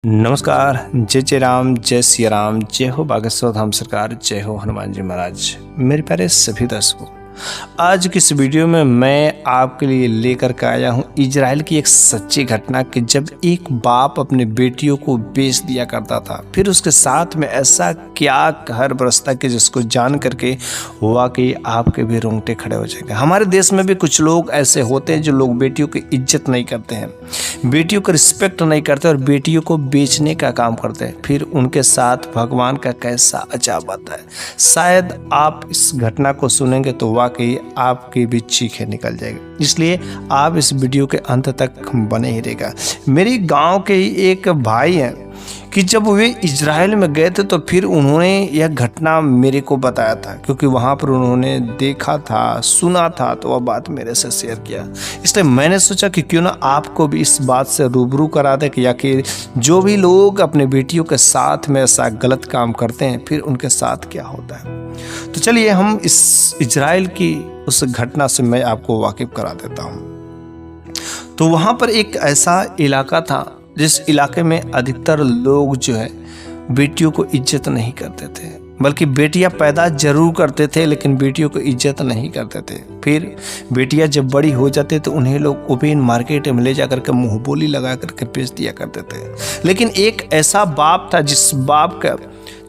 नमस्कार। जय जय राम, जय सिया राम, जय हो बागेश्वर धाम सरकार, जय हो हनुमान जी महाराज। मेरे प्यारे सभी दर्शकों, आज की इस वीडियो में मैं आपके लिए लेकर के आया हूं इजराइल की एक सच्ची घटना कि जब एक बाप अपने बेटियों को बेच दिया करता था, फिर उसके साथ में ऐसा क्या कहर बरसता कि जिसको जान करके वाकई आपके भी रोंगटे खड़े हो जाएंगे। हमारे देश में भी कुछ लोग ऐसे होते हैं जो लोग बेटियों की इज्जत नहीं करते हैं, बेटियों का रिस्पेक्ट नहीं करते और बेटियों को बेचने का काम करते हैं। फिर उनके साथ भगवान का कैसा अजाब आता है। शायद आप इस घटना को सुनेंगे तो वाकई आपकी भी चीखें निकल जाएगी, इसलिए आप इस वीडियो के अंत तक बने ही रहेगा। मेरे गांव के ही एक भाई हैं कि जब वे इजराइल में गए थे तो फिर उन्होंने यह घटना मेरे को बताया था, क्योंकि वहाँ पर उन्होंने देखा था, सुना था, तो वह बात मेरे से शेयर किया। इसलिए मैंने सोचा कि क्यों ना आपको भी इस बात से रूबरू करा दे कि आखिर जो भी लोग अपने बेटियों के साथ में ऐसा गलत काम करते हैं फिर उनके साथ क्या होता है। तो चलिए हम इस इजराइल की उस घटना से मैं आपको वाकिफ करा देता हूँ। तो वहाँ पर एक ऐसा इलाका था जिस इलाके में अधिकतर लोग जो है बेटियों को इज्जत नहीं करते थे, बल्कि बेटियां पैदा जरूर करते थे लेकिन बेटियों को इज्जत नहीं करते थे। फिर बेटियां जब बड़ी हो जाते तो उन्हें लोग ओपन मार्केट में ले जाकर के मुंह बोली लगा करके बेच दिया करते थे। लेकिन एक ऐसा बाप था जिस बाप का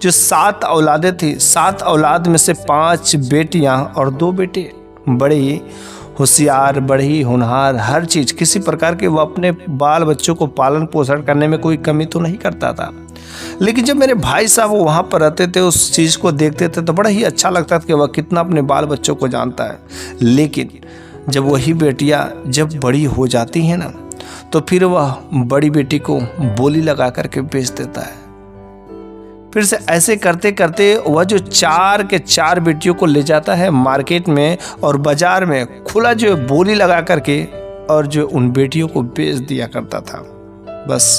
जो 7 औलादें थी, 7 औलाद में से 5 बेटियां और 2 बेटे, बड़े ही होशियार, बड़े ही होनहार, हर चीज़ किसी प्रकार के वो अपने बाल बच्चों को पालन पोषण करने में कोई कमी तो नहीं करता था। लेकिन जब मेरे भाई साहब वहाँ पर रहते थे, उस चीज़ को देखते थे तो बड़ा ही अच्छा लगता था कि वह कितना अपने बाल बच्चों को जानता है। लेकिन जब वही बेटियाँ जब बड़ी हो जाती हैं ना, तो फिर वह बड़ी बेटी को बोली लगा करके बेच देता है। फिर से ऐसे करते करते वह जो 4 के 4 बेटियों को ले जाता है मार्केट में और बाजार में खुला जो बोली लगा करके और जो उन बेटियों को बेच दिया करता था। बस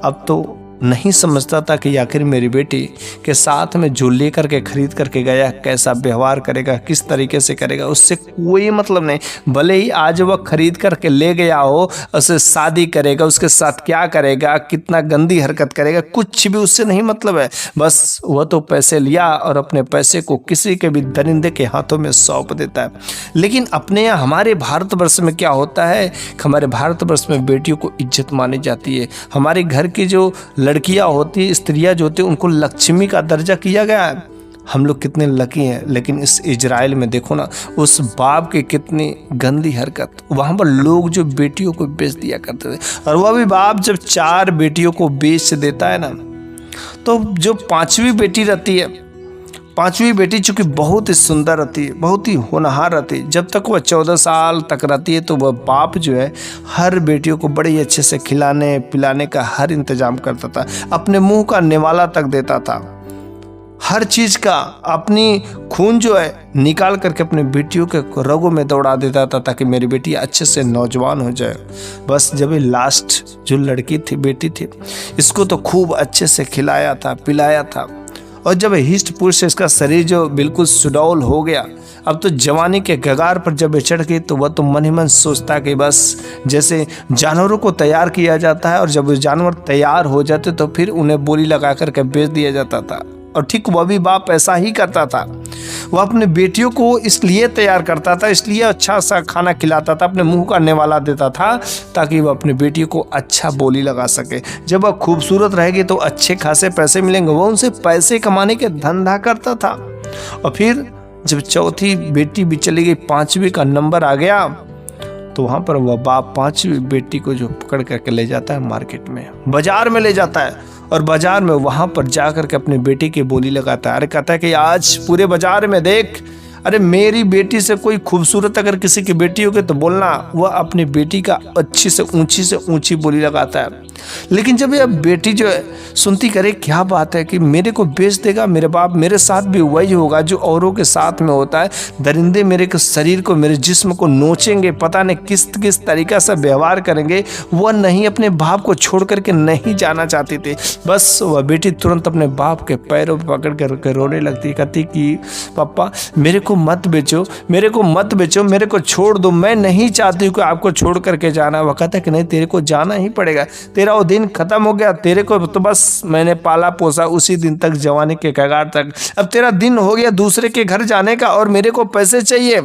अब तो नहीं समझता था कि आखिर मेरी बेटी के साथ में जो लेकर के खरीद करके गया कैसा व्यवहार करेगा, किस तरीके से करेगा, उससे कोई मतलब नहीं। भले ही आज वह खरीद करके ले गया हो, उससे शादी करेगा, उसके साथ क्या करेगा, कितना गंदी हरकत करेगा, कुछ भी उससे नहीं मतलब है। बस वह तो पैसे लिया और अपने पैसे को किसी के भी दरिंदे के हाथों में सौंप देता है। लेकिन अपने यहाँ हमारे भारतवर्ष में क्या होता है, हमारे भारतवर्ष में बेटियों को इज्जत मानी जाती है। हमारे घर की जो लड़कियां होती, स्त्रियां जो होती, उनको लक्ष्मी का दर्जा किया गया है। हम लोग कितने लकी हैं। लेकिन इस इजराइल में देखो ना, उस बाप की कितनी गंदी हरकत। वहाँ पर लोग जो बेटियों को बेच दिया करते थे, और वह भी बाप जब 4 बेटियों को बेच देता है ना, तो जो 5वीं बेटी रहती है, 5वीं बेटी चूँकि बहुत ही सुंदर रहती है, बहुत ही होनहार रहती है, जब तक वह 14 साल तक रहती है तो वह बाप जो है हर बेटियों को बड़े ही अच्छे से खिलाने पिलाने का हर इंतजाम करता था, अपने मुंह का निवाला तक देता था, हर चीज़ का अपनी खून जो है निकाल करके अपने बेटियों के रगों में दौड़ा देता था ताकि मेरी बेटी अच्छे से नौजवान हो जाए। बस जब ये लास्ट जो लड़की थी, बेटी थी, इसको तो खूब अच्छे से खिलाया था, पिलाया था, और जब हिस्ट पुष्ट से इसका शरीर जो बिल्कुल सुडौल हो गया, अब तो जवानी के कगार पर जब चढ़ गई, तो वह तो मन ही मन सोचता कि बस जैसे जानवरों को तैयार किया जाता है और जब वो जानवर तैयार हो जाते तो फिर उन्हें बोली लगा करके बेच दिया जाता था। और ठीक वह भी बाप ऐसा ही करता था। वह अपने बेटियों को इसलिए तैयार करता था, इसलिए अच्छा सा खाना खिलाता था, अपने मुंह का निवाला देता था ताकि वह अपनी बेटियों को अच्छा बोली लगा सके। जब वह खूबसूरत रहेगी तो अच्छे खासे पैसे मिलेंगे, वह उनसे पैसे कमाने के धंधा करता था। और फिर जब 4थी बेटी भी चली गई, 5वीं का नंबर आ गया, तो वहाँ पर वह बाप 5वीं बेटी को जो पकड़ करके ले जाता है मार्केट में, बाजार में ले जाता है, और बाजार में वहाँ पर जा कर के अपनी बेटी की बोली लगाता है। अरे कहता है कि आज पूरे बाजार में देख, अरे मेरी बेटी से कोई खूबसूरत अगर किसी की बेटी होगी तो बोलना। वह अपनी बेटी का अच्छी से ऊंची बोली लगाता है। लेकिन जब यह बेटी जो है सुनती, करे क्या बात है कि मेरे को बेच देगा मेरे बाप, मेरे साथ भी वही होगा जो औरों के साथ में होता है, दरिंदे मेरे के शरीर को, मेरे जिस्म को नोचेंगे, पता नहीं किस तरीका से व्यवहार करेंगे। वह नहीं अपने बाप को छोड़ करके नहीं जाना चाहती थी। बस वह बेटी तुरंत अपने बाप के पैरों पर पकड़ कर रोने लगती, कहती कि पापा मेरे को मत बेचो, मेरे को मत बेचो, मेरे को छोड़ दो, मैं नहीं चाहती हूँ कि आपको छोड़ करके जाना। वह कहता है कि नहीं, तेरे को जाना ही पड़ेगा, तेरा तेरा वो दिन खत्म हो गया, तेरे को तो बस मैंने पाला पोसा उसी दिन तक, जवानी के कगार तक। अब तेरा दिन हो गया दूसरे के घर जाने का और मेरे को पैसे चाहिए।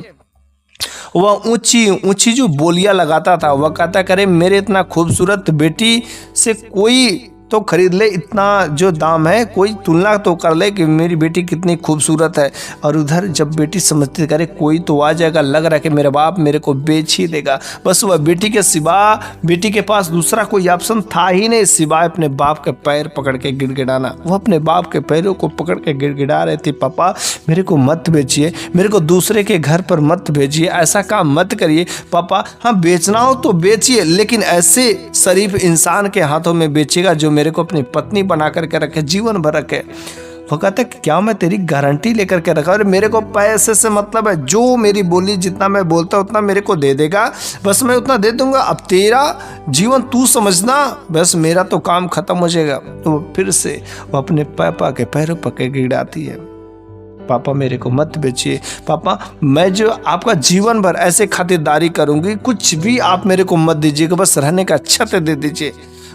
वह ऊंची ऊंची जो बोलियां लगाता था, वह कहता करे मेरे इतना खूबसूरत बेटी से कोई तो खरीद ले, इतना जो दाम है कोई तुलना तो कर ले कि मेरी बेटी कितनी खूबसूरत है। और उधर जब बेटी समझती करे कोई तो आ जाएगा, लग रहा है कि मेरा बाप मेरे को बेच ही देगा, बस वह बेटी के सिवा बेटी के पास दूसरा कोई ऑप्शन था ही नहीं सिवाय अपने बाप के पैर पकड़ के गिड़गिड़ाना। वह अपने बाप के पैरों को पकड़ के गिड़गिड़ा रहे थे, पापा मेरे को मत बेचिए, मेरे को दूसरे के घर पर मत भेजिए, ऐसा काम मत करिए पापा। हाँ बेचना हो तो बेचिए, लेकिन ऐसे शरीफ इंसान के हाथों में बेचेगा जो मेरे को अपनी पत्नी बना करके रखे, जीवन भर रखे। वो कहता है क्या मैं तेरी गारंटी लेकर के रखा, और मेरे को पैसे से मतलब है, जो मेरी बोली जितना मैं बोलता उतना मेरे को दे देगा, बस मैं उतना दे दूंगा, अब तेरा जीवन तू समझना, बस मेरा तो काम खत्म हो जाएगा। तो फिर से वो अपने पापा के पैरों पकड़ गिड़ाती है, पापा मेरे को मत बेचिए, पापा मैं जो आपका जीवन भर ऐसे खातिरदारी करूंगी, कुछ भी आप मेरे को मत दीजिएगा, बस रहने का छत दे दीजिए,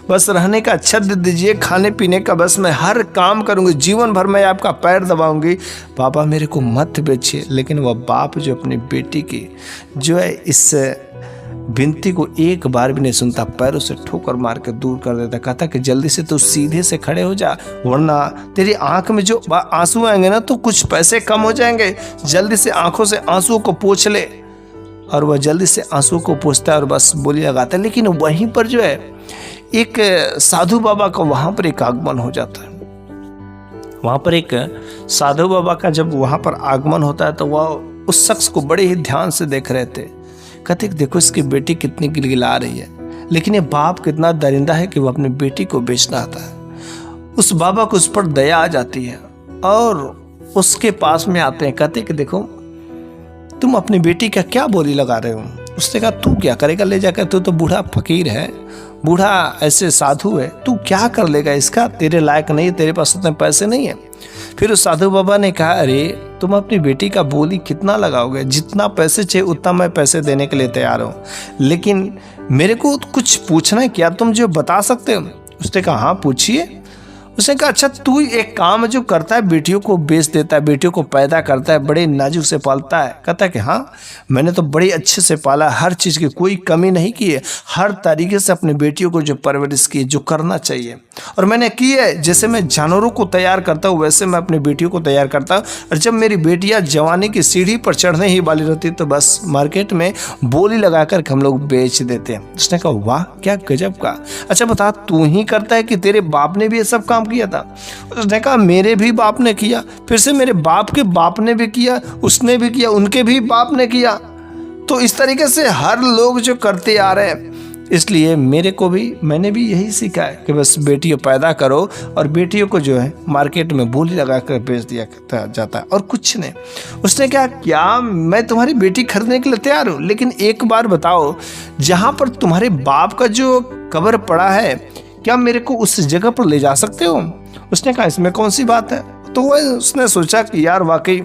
बस रहने का छत दे दीजिए, खाने पीने का बस मैं हर काम करूंगी, जीवन भर मैं आपका पैर दबाऊंगी, पापा मेरे को मत बेचिए। लेकिन वह बाप जो अपनी बेटी की जो है इस विनती को एक बार भी नहीं सुनता, पैरों से ठोकर मार के दूर कर देता, कहता कि जल्दी से तू सीधे से खड़े हो जा, वरना तेरी आंख में जो आंसू आएंगे ना तो कुछ पैसे कम हो जाएंगे, जल्दी से आंखों से आंसू को पोंछ ले। और वह जल्दी से आंसू को पोंछता है और बस बोली लगाता है। लेकिन वहीं पर जो है एक साधु बाबा का वहां पर एक आगमन हो जाता है। वहां पर एक साधु बाबा का जब वहां पर आगमन होता है तो वह उस शख्स को बड़े ही ध्यान से देख रहे थे। कहते देखो इसकी बेटी कितनी गिलगिला रही है, लेकिन ये बाप कितना दरिंदा है कि वह अपनी बेटी को बेचना आता है। उस बाबा को उस पर दया आ जाती है और उसके पास में आते हैं। कहते कि देखो तुम अपनी बेटी का क्या बोली लगा रहे हो। उसने कहा तू क्या करेगा ले जाकर, तू तो बूढ़ा फकीर है, बूढ़ा ऐसे साधु है, तू क्या कर लेगा इसका, तेरे लायक नहीं, तेरे पास उतने पैसे नहीं है। फिर उस साधु बाबा ने कहा अरे तुम अपनी बेटी का बोली कितना लगाओगे, जितना पैसे चाहिए उतना मैं पैसे देने के लिए तैयार हूँ, लेकिन मेरे को कुछ पूछना है, क्या तुम जो बता सकते हो। उसने कहा हाँ पूछिए। उसने कहा अच्छा तू एक काम जो करता है, बेटियों को बेच देता है, बेटियों को पैदा करता है, बड़े नाजुक से पालता है। कहता है कि हाँ मैंने तो बड़े अच्छे से पाला, हर चीज़ की कोई कमी नहीं की है, हर तरीके से अपनी बेटियों को जो परवरिश की जो करना चाहिए और मैंने की है। जैसे मैं जानवरों को तैयार करता हूँ वैसे मैं अपनी बेटियों को तैयार करता हूँ। और जब मेरी बेटियाँ जवानी की सीढ़ी पर चढ़ने ही वाली रहती तो बस मार्केट में बोली लगा कर हम लोग बेच देते हैं। उसने कहा वाह क्या गजब का, अच्छा बता तू ही करता है कि तेरे बाप ने भी ये सब काम किया था। उसने कहा मेरे भी बाप ने किया, फिर से मेरे बाप के बाप ने भी किया, उसने भी किया, उनके भी बाप ने किया। तो इस तरीके से हर लोग जो करते आ रहे हैं, इसलिए मेरे को भी मैंने भी यही सीखा है कि बस बेटियों पैदा करो और बेटियों को जो है मार्केट में बोली लगा कर बेच दिया जाता है और कुछ नहीं। उसने कहा क्या मैं तुम्हारी बेटी खरीदने के लिए तैयार हूँ, लेकिन एक बार बताओ जहाँ पर तुम्हारे बाप का जो कब्र पड़ा है क्या मेरे को उस जगह पर ले जा सकते हो। उसने कहा इसमें कौन सी बात है। तो वह उसने सोचा कि यार वाकई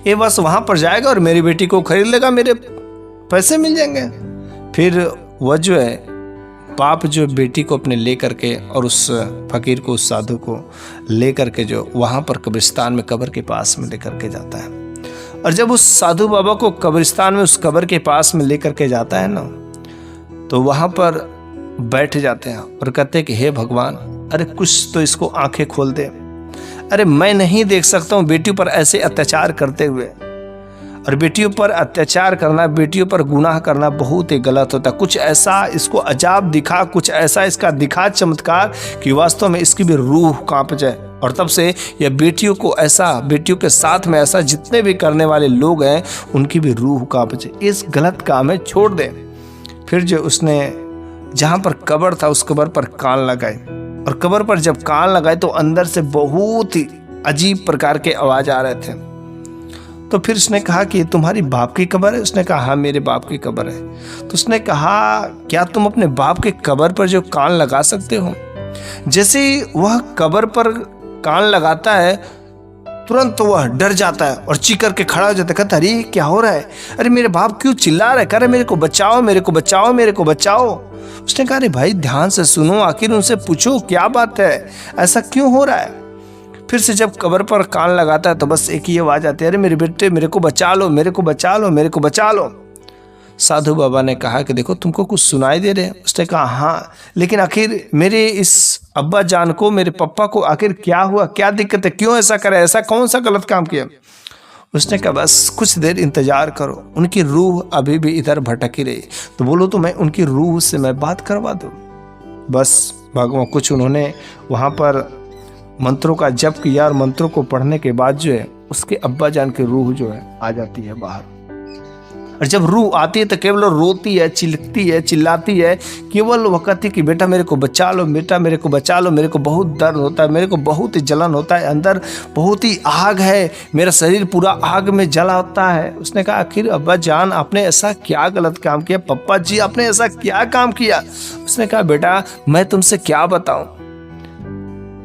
ये बस वहां पर जाएगा और मेरी बेटी को खरीद लेगा, मेरे पैसे मिल जाएंगे। फिर वह जो है बाप जो बेटी को अपने ले करके और उस फकीर को, उस साधु को ले करके जो वहां पर कब्रिस्तान में कब्र के पास में लेकर के जाता है। और जब उस साधु बाबा को कब्रिस्तान में उस कब्र के पास में लेकर के जाता है ना, तो वहां पर बैठ जाते हैं और कहते हैं कि हे भगवान अरे कुछ तो इसको आंखें खोल दे, अरे मैं नहीं देख सकता हूँ बेटियों पर ऐसे अत्याचार करते हुए। और बेटियों पर अत्याचार करना, बेटियों पर गुनाह करना बहुत ही गलत होता है। कुछ ऐसा इसको अजाब दिखा, कुछ ऐसा इसका दिखा चमत्कार कि वास्तव में इसकी भी रूह कांप जाए। और तब से यह बेटियों को ऐसा, बेटियों के साथ में ऐसा जितने भी करने वाले लोग हैं उनकी भी रूह कांप जाए, इस गलत काम है छोड़ दे। फिर जो उसने जहाँ पर कब्र था उस कब्र पर कान लगाए और कब्र पर जब कान लगाए तो अंदर से बहुत ही अजीब प्रकार के आवाज आ रहे थे। तो फिर उसने कहा कि तुम्हारी बाप की कब्र है। उसने कहा हाँ मेरे बाप की कब्र है। तो उसने कहा क्या तुम अपने बाप के कब्र पर जो कान लगा सकते हो। जैसे वह कब्र पर कान लगाता है तुरंत वह डर जाता है और चीख करके खड़ा हो जाता है। कहता अरे क्या हो रहा है, अरे मेरे बाप क्यों चिल्ला रहा है, कह रहे मेरे को बचाओ, मेरे को बचाओ, मेरे को बचाओ। उसने कहा अरे भाई ध्यान से सुनो, आखिर उनसे पूछो क्या बात है, ऐसा क्यों हो रहा है। फिर से जब कब्र पर कान लगाता है तो बस एक ही आवाज आती है, अरे मेरे बेटे मेरे को बचा लो, मेरे को बचा लो, मेरे को बचा लो। साधु बाबा ने कहा कि देखो तुमको कुछ सुनाई दे रहे हैं। उसने कहा हाँ, लेकिन आखिर मेरे इस अब्बा जान को, मेरे पप्पा को आखिर क्या हुआ, क्या दिक्कत है, क्यों ऐसा करे, ऐसा कौन सा गलत काम किया। उसने कहा बस कुछ देर इंतजार करो, उनकी रूह अभी भी इधर भटकी रही, तो बोलो तो मैं उनकी रूह से मैं बात करवा दूँ। बस भगवान कुछ उन्होंने वहाँ पर मंत्रों का जप किया और मंत्रों को पढ़ने के बाद जो है उसके अब्बा जान की रूह जो है आ जाती है बाहर। और जब रूह आती है तो केवल रोती है, चिल्लाती है, चिल्लाती है, केवल वो कहती है कि बेटा मेरे को बचा लो, बेटा मेरे को बचा लो, मेरे को बहुत दर्द होता है, मेरे को बहुत ही जलन होता है, अंदर बहुत ही आग है, मेरा शरीर पूरा आग में जला होता है। उसने कहा आखिर अब्बा जान आपने ऐसा क्या गलत काम किया, पप्पा जी आपने ऐसा क्या काम किया। उसने कहा बेटा मैं तुमसे क्या बताऊं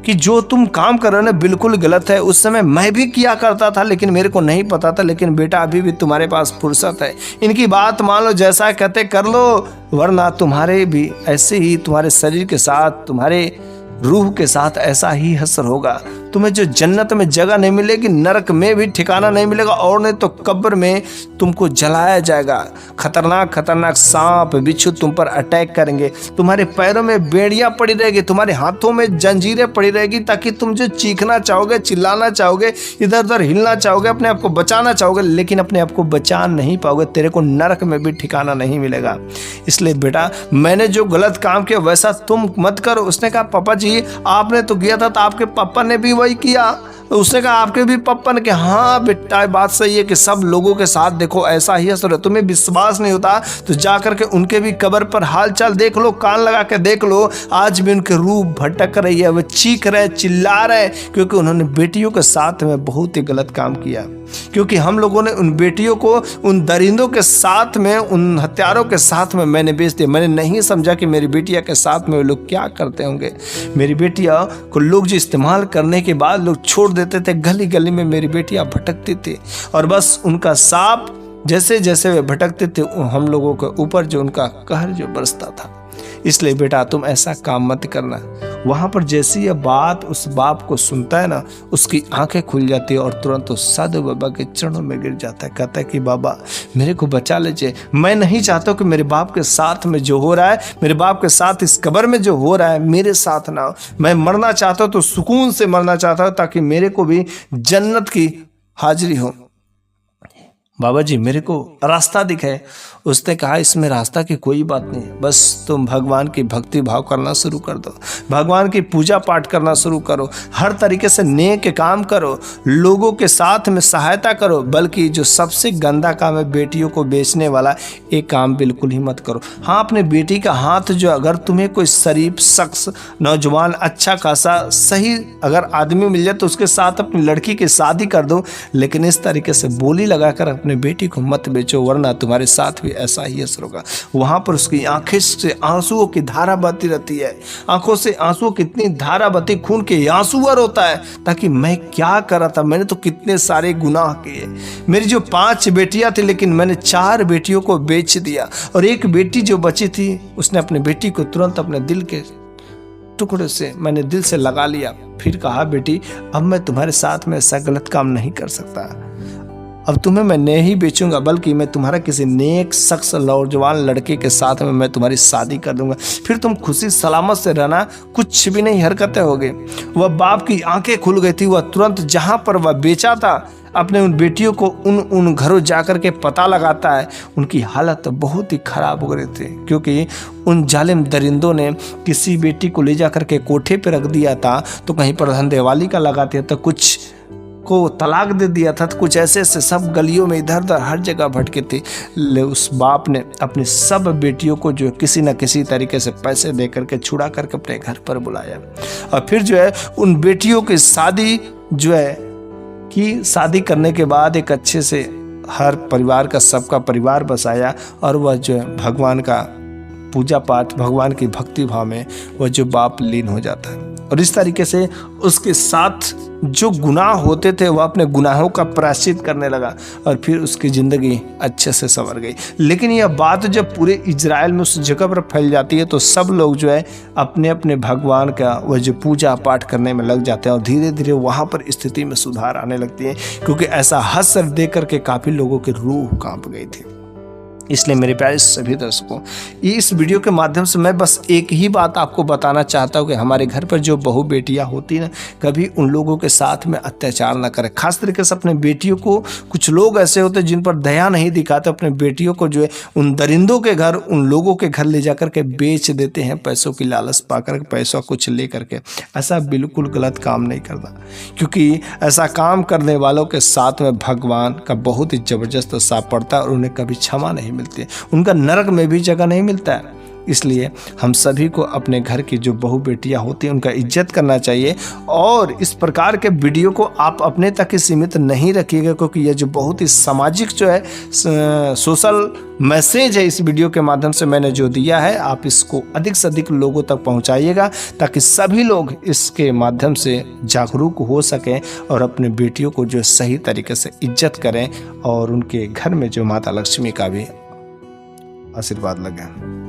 कि जो तुम काम कर रहे हो ना बिल्कुल गलत है, उस समय मैं भी किया करता था लेकिन मेरे को नहीं पता था, लेकिन बेटा अभी भी तुम्हारे पास फुर्सत है, इनकी बात मान लो, जैसा कहते कर लो, वरना तुम्हारे भी ऐसे ही तुम्हारे शरीर के साथ, तुम्हारे रूह के साथ ऐसा ही हश्र होगा। तुम्हें जो जन्नत में जगह नहीं मिलेगी, नरक में भी ठिकाना नहीं मिलेगा, और नहीं तो कब्र में तुमको जलाया जाएगा। खतरनाक खतरनाक सांप बिच्छू तुम पर अटैक करेंगे, तुम्हारे पैरों में बेड़ियां पड़ी रहेगी, तुम्हारे हाथों में जंजीरें पड़ी रहेगी, ताकि तुम जो चीखना चाहोगे, चिल्लाना चाहोगे, इधर उधर हिलना चाहोगे, अपने आप को बचाना चाहोगे, लेकिन अपने आप को बचा नहीं पाओगे, तेरे को नरक में भी ठिकाना नहीं मिलेगा। इसलिए बेटा मैंने जो गलत काम किया वैसा तुम मत करो। उसने कहा पापा जी आपने तो किया था, तो आपके पापा ने भी वही किया। उसने कहा आपके भी पप्पा ने कहा हाँ बेटा बात सही है कि सब लोगों के साथ देखो ऐसा ही असर है। तुम्हें विश्वास नहीं होता तो जाकर के उनके भी कब्र पर हाल चाल देख लो, कान लगा के देख लो, आज भी उनके रूह भटक रही है, वे चीख रहे, चिल्ला रहे, क्योंकि उन्होंने बेटियों के साथ में बहुत ही गलत काम किया। क्योंकि हम लोगों ने उन बेटियों को उन दरिंदों के साथ में, उन हत्यारों के साथ में मैंने बेच दिया। मैंने नहीं समझा कि मेरी बेटिया के साथ में वो लोग क्या करते होंगे। मेरी बेटिया को लोग जो इस्तेमाल करने के बाद लोग छोड़ देते थे, गली गली में मेरी बेटियां भटकती थी, और बस उनका सांप जैसे जैसे वे भटकते थे हम लोगों के ऊपर जो उनका कहर जो बरसता था। इसलिए बेटा तुम ऐसा काम मत करना। वहाँ पर जैसी यह बात उस बाप को सुनता है ना, उसकी आंखें खुल जाती है और तुरंत उस साधु बाबा के चरणों में गिर जाता है। कहता है कि बाबा मेरे को बचा लीजिए, मैं नहीं चाहता कि मेरे बाप के साथ में जो हो रहा है, मेरे बाप के साथ इस कब्र में जो हो रहा है मेरे साथ ना हो। मैं मरना चाहता हूँ तो सुकून से मरना चाहता हूँ, ताकि मेरे को भी जन्नत की हाजिरी हो। बाबा जी मेरे को रास्ता दिखाए। उसने कहा इसमें रास्ता की कोई बात नहीं है, बस तुम भगवान की भक्ति भाव करना शुरू कर दो, भगवान की पूजा पाठ करना शुरू करो, हर तरीके से नेक काम करो, लोगों के साथ में सहायता करो। बल्कि जो सबसे गंदा काम है बेटियों को बेचने वाला, एक काम बिल्कुल ही मत करो। हाँ अपने बेटी का हाथ जो, अगर तुम्हें कोई शरीफ शख्स नौजवान अच्छा खासा सही अगर आदमी मिल जाए तो उसके साथ अपनी लड़की की शादी कर दो, लेकिन इस तरीके से बोली लगाकर अपने बेटी को मत बेचो, वरना तुम्हारे साथ भी ऐसा ही असर होगा। वहां पर उसकी आंखें से आंसुओं की धारा बहती रहती है, आंखों से आंसुओं की इतनी धारा बहती, खून के आंसुअर होता है, ताकि मैं क्या कर रहा था, मैंने तो कितने सारे गुनाह किए। मेरी जो 5 बेटियां थी लेकिन मैंने 4 बेटियों को बेच दिया, और एक बेटी जो बची थी उसने अपने बेटी को तुरंत अपने दिल के टुकड़े से मैंने दिल से लगा लिया। फिर कहा बेटी अब मैं तुम्हारे साथ में ऐसा गलत काम नहीं कर सकता, अब तुम्हें मैं नहीं बेचूंगा, बल्कि मैं तुम्हारा किसी नेक शख्स नौजवान लड़के के साथ में मैं तुम्हारी शादी कर दूंगा, फिर तुम खुशी सलामत से रहना, कुछ भी नहीं हरकतें होगी। वह बाप की आंखें खुल गई थी। वह तुरंत जहां पर वह बेचा था अपने उन बेटियों को उन घरों जाकर के पता लगाता है। उनकी हालत बहुत ही खराब हो गई थी, क्योंकि उन जालिम दरिंदों ने किसी बेटी को ले जाकर के कोठे पर रख दिया था, तो कहीं पर धंधेवाली का लगा दिया था, कुछ को तलाक दे दिया था, तो कुछ ऐसे ऐसे सब गलियों में इधर उधर हर जगह भटके थे। ले उस बाप ने अपनी सब बेटियों को जो किसी न किसी तरीके से पैसे दे करके छुड़ा करके अपने घर पर बुलाया, और फिर जो है उन बेटियों की शादी जो है कि शादी करने के बाद एक अच्छे से हर परिवार का सबका परिवार बसाया, और वह जो है भगवान का पूजा पाठ, भगवान की भक्ति भाव में वह जो बाप लीन हो जाता है। और इस तरीके से उसके साथ जो गुनाह होते थे वह अपने गुनाहों का प्रायश्चित करने लगा और फिर उसकी ज़िंदगी अच्छे से संवर गई। लेकिन यह बात जब पूरे इजराइल में उस जगह पर फैल जाती है तो सब लोग जो है अपने अपने भगवान का वह जो पूजा पाठ करने में लग जाते हैं और धीरे धीरे वहाँ पर स्थिति में सुधार आने लगती है, क्योंकि ऐसा हश्र देख करके काफ़ी लोगों की रूह कांप गई थी। इसलिए मेरे प्यारे सभी दर्शकों, इस वीडियो के माध्यम से मैं बस एक ही बात आपको बताना चाहता हूँ कि हमारे घर पर जो बहू बेटियाँ होती ना, कभी उन लोगों के साथ में अत्याचार ना करें। खास तरीके से अपने बेटियों को, कुछ लोग ऐसे होते हैं जिन पर दया नहीं दिखाते, अपने बेटियों को जो है उन दरिंदों के घर, उन लोगों के घर ले जा करके बेच देते हैं पैसों की लालच पा कर, पैसा कुछ ले करके। ऐसा बिल्कुल गलत काम नहीं करना, क्योंकि ऐसा काम करने वालों के साथ में भगवान का बहुत ही ज़बरदस्त साथ पड़ता है और उन्हें कभी क्षमा नहीं मिलती है, उनका नरक में भी जगह नहीं मिलता है। इसलिए हम सभी को अपने घर की जो बहू बेटियां होती हैं उनका इज्जत करना चाहिए और इस प्रकार के वीडियो को आप अपने तक ही सीमित नहीं रखिएगा, क्योंकि यह जो बहुत ही सामाजिक जो है सोशल मैसेज है इस वीडियो के माध्यम से मैंने जो दिया है, आप इसको अधिक से अधिक लोगों तक पहुंचाइएगा ताकि सभी लोग इसके माध्यम से जागरूक हो सकें और अपने बेटियों को जो सही तरीके से इज्जत करें और उनके घर में जो माता लक्ष्मी का भी आशीर्वाद लगे।